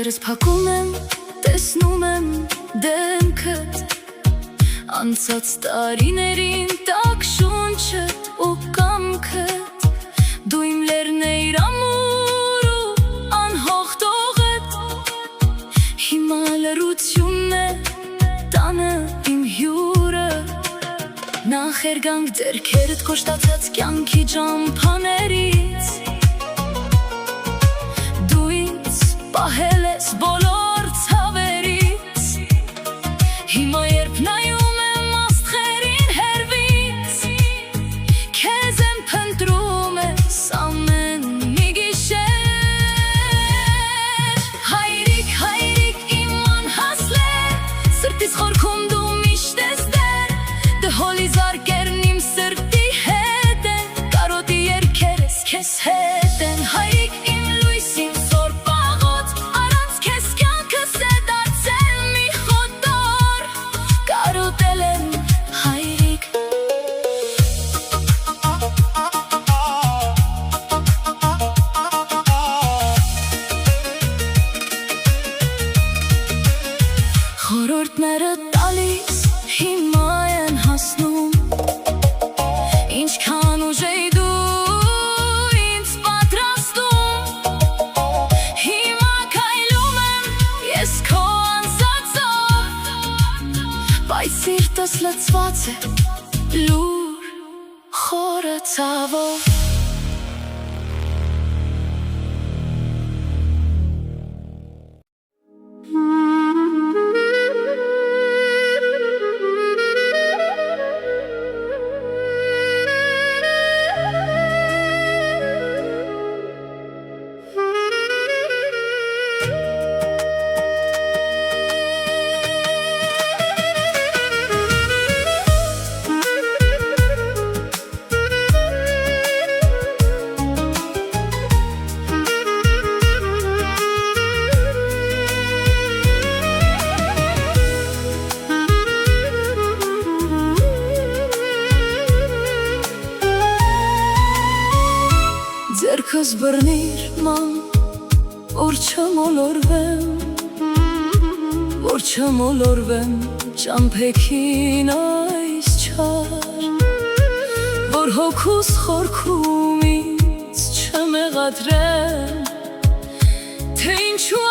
Աչքերս փակում եմ, տեսնում եմ դեմքդ, անցած տարիներին տաք շունչդ ու կամքդ, դու իմ լերնեիր ամուր ու անհող տողդ, հիմա լրությունն է տանը իմ հյուրը, նախերգանք ձեռքերդ կոշտացած կյանքի ճամփաներից, պահել ես բոլոր ցավերից, հիմա երբ նայում եմ աստղերին հեռվից, քեզ եմ փնտրում ես ամեն մի գիշեր, հայրիկ, հայրիկ իմ անհասլեր, սրտիս խորքում դու միշտ ես դեր, դհոլի զարկերն իմ սրտի հետ են, կարոտի երգերս քեզ հետ են, հայրիկ իմ լույսին խորհուրդները տալիս հիմա են հասնում, ինչքան ուժ էի դու ինձ պատրաստում, հիմա քայլում եմ ես քո անցածով, բայց սիրտս լցված է լուր խորը ցավով. Ձերքս բռնիր ման, որ չմոլորվեմ ճամփեքին այս չար, որ հոգուս խորքումից չմեղադրեմ, թե ինչու